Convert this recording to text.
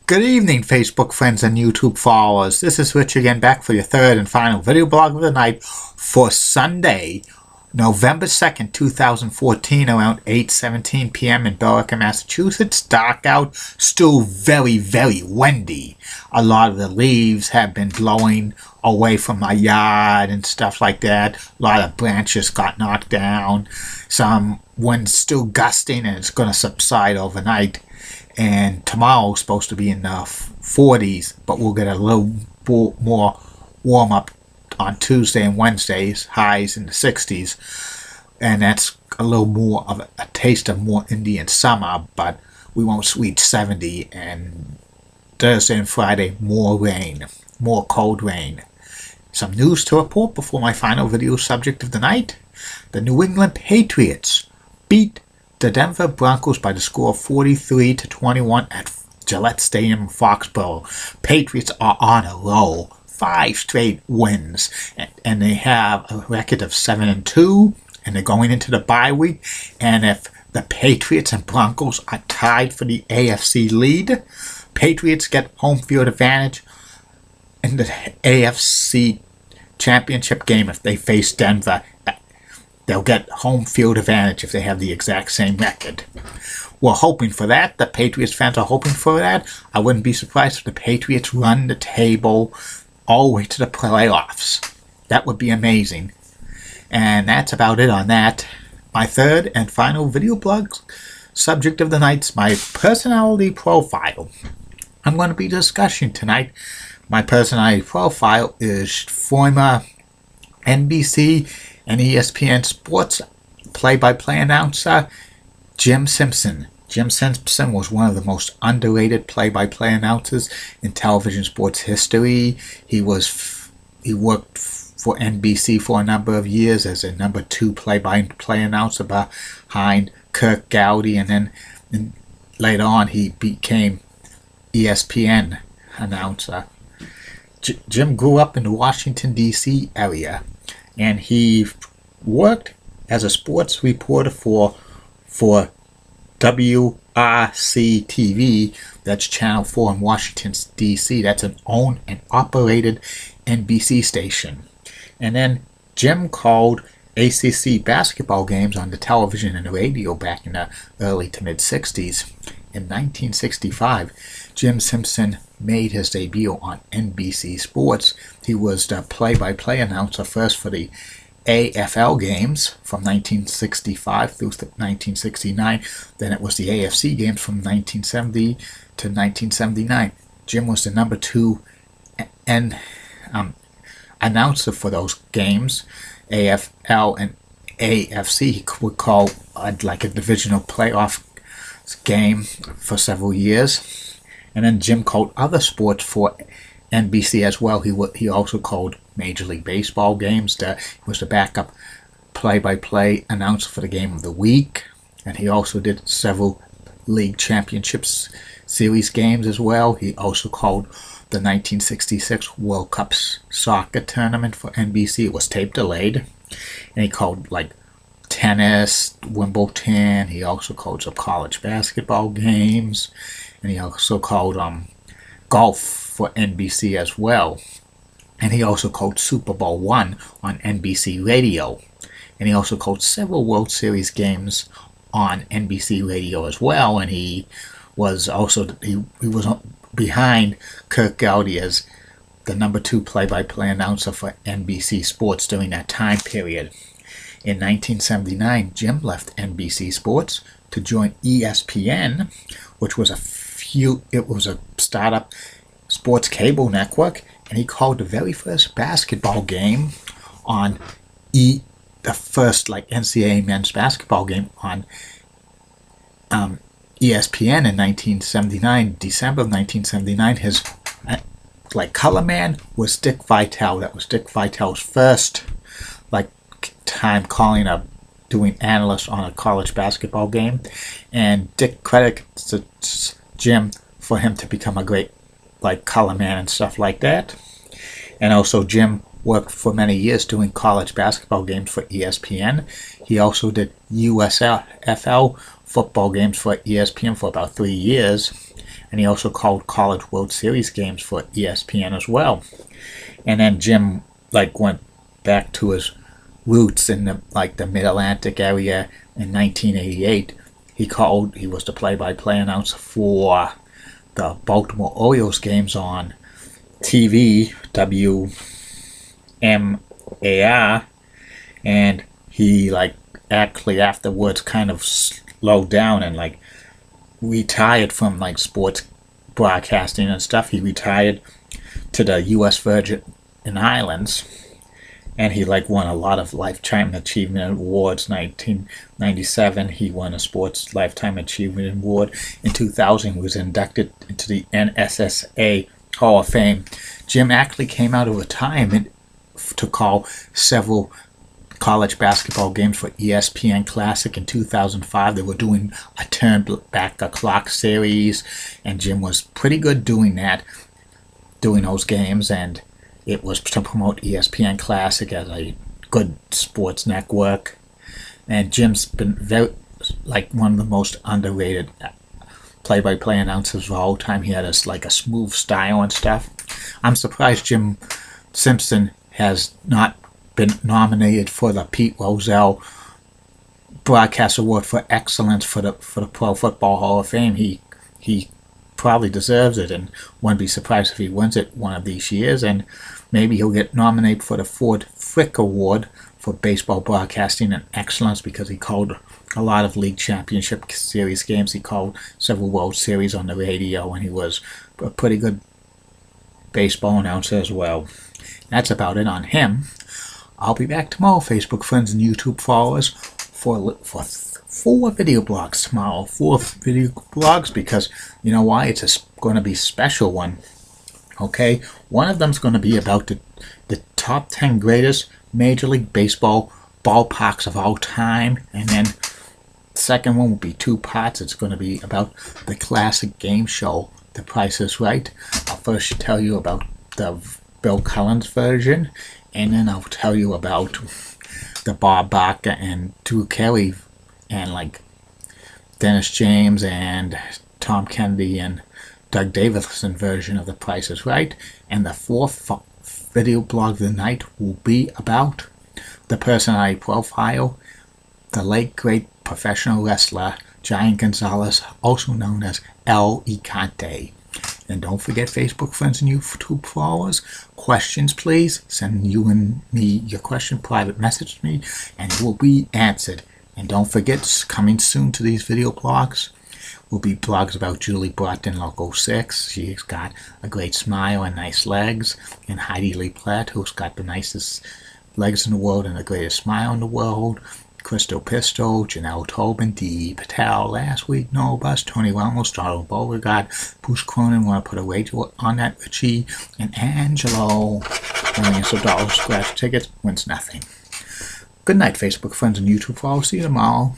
Good evening, Facebook friends and YouTube followers. This is Rich again, back for your third and final video blog of the night for Sunday, November 2nd, 2014, around 8:17 p.m. in Billerica, Massachusetts. Dark out, still very, very windy. A lot of the leaves have been blowing away from my yard and stuff like that. A lot of branches got knocked down. Some wind's still gusting, and it's going to subside overnight. And tomorrow's supposed to be in the 40s, but we'll get a little more warm up on Tuesday and Wednesdays, highs in the 60s. And that's a little more of a taste of more Indian summer, but we won't reach 70. And Thursday and Friday, more rain, more cold rain. Some news to report before my final video subject of the night. The New England Patriots beat the Denver Broncos by the score of 43-21 at Gillette Stadium in Foxborough. Patriots are on a roll, 5 straight wins, and they have a record of 7-2, and they're going into the bye week. And if the Patriots and Broncos are tied for the AFC lead, Patriots get home field advantage in the AFC championship game if they face Denver. They'll get home field advantage if they have the exact same record. We're hoping for that. The Patriots fans are hoping for that. I wouldn't be surprised if the Patriots run the table all the way to the playoffs. That would be amazing. And that's about it on that. My third and final video blog subject of the night's my personality profile. I'm going to be discussing tonight. My personality profile is former NBC and ESPN sports play-by-play announcer Jim Simpson. Jim Simpson was one of the most underrated play-by-play announcers in television sports history. He worked for NBC for a number of years as a number 2 play-by-play announcer behind Kirk Gowdy, and then later on he became ESPN announcer. Jim grew up in the Washington, D.C. area, and he worked as a sports reporter for WRC-TV, that's Channel 4 in Washington, D.C. That's an owned and operated NBC station. And then Jim called ACC basketball games on the television and the radio back in the early to mid-60s. In 1965, Jim Simpson made his debut on NBC Sports. He was the play-by-play announcer first for the AFL games from 1965 through 1969. Then it was the AFC games from 1970 to 1979. Jim was the number 2 announcer for those games, AFL and AFC. He would call like a divisional playoff game for several years. And then Jim called other sports for NBC as well. He also called Major League Baseball games. He was the backup play-by-play announcer for the Game of the Week. And he also did several League Championships Series games as well. He also called the 1966 World Cup soccer tournament for NBC. It was tape delayed. And he called like tennis, Wimbledon. He also called some college basketball games. And he also called golf for NBC as well. And he also called Super Bowl I on NBC Radio. And he also called several World Series games on NBC Radio as well. And he was also he was behind Kirk Gowdy as the number 2 play-by-play announcer for NBC Sports during that time period. In 1979, Jim left NBC Sports to join ESPN, which was a startup sports cable network, and he called the very first basketball game on the first like NCAA men's basketball game on ESPN in 1979, December of 1979. His color man was Dick Vitale. That was Dick Vitale's first time doing analyst on a college basketball game, and Dick credits Jim for him to become a great color man and stuff like that. And also Jim worked for many years doing college basketball games for ESPN. He also did USFL football games for ESPN for about 3 years. and he also called College World Series games for ESPN as well. And then Jim went back to his roots in the Mid-Atlantic area in 1988. He was the play-by-play announcer for the Baltimore Orioles games on TV, WMAR, and he actually afterwards kind of slowed down and retired from sports broadcasting and stuff. He retired to the U.S. Virgin Islands, and he won a lot of lifetime achievement awards. 1997 he won a sports lifetime achievement award. In 2000 he was inducted into the NSSA Hall of Fame. Jim actually came out of retirement to call several college basketball games for ESPN Classic in 2005. They were doing a turn back the clock series, and Jim was pretty good doing those games, and it was to promote ESPN Classic as a good sports network. And Jim's been very one of the most underrated play-by-play announcers of all time. He had a smooth style and stuff. I'm surprised Jim Simpson has not been nominated for the Pete Rozelle Broadcast Award for Excellence for the Pro Football Hall of Fame. He probably deserves it, and wouldn't be surprised if he wins it one of these years. And maybe he'll get nominated for the Ford Frick Award for Baseball Broadcasting and Excellence, because he called a lot of League Championship Series games. He called several World Series on the radio, and he was a pretty good baseball announcer as well. That's about it on him. I'll be back tomorrow, Facebook friends and YouTube followers, for 4 video blogs tomorrow. 4 video blogs, because you know why? It's going to be a special one. Okay, one of them's going to be about the top 10 greatest Major League Baseball ballparks of all time, and then the second one will be 2 parts. It's going to be about the classic game show, The Price is Right. I'll first tell you about the Bill Collins version, and then I'll tell you about the Bob Barker and Drew Carey and Dennis James and Tom Kennedy and Doug Davison version of The Price is Right. And the 4th video blog of the night will be about the personality profile, the late great professional wrestler Giant Gonzalez, also known as El Icante. And don't forget, Facebook friends and YouTube followers, questions please. Send you and me your question, private message to me, and it will be answered. And don't forget, coming soon to these video blogs will be blogs about Julie Broughton, Local 6. She's got a great smile and nice legs. And Heidi Lee Platt, who's got the nicest legs in the world and the greatest smile in the world. Crystal Pistol, Janelle Tobin, D. Patel, last week, Noah Bus, Tony Ramos, Donald Beauregard, Bruce Cronin, want to put a wager on that, Richie, and Angelo. Millions of dollars scratch tickets, wins nothing. Good night, Facebook friends and YouTube followers. See you tomorrow.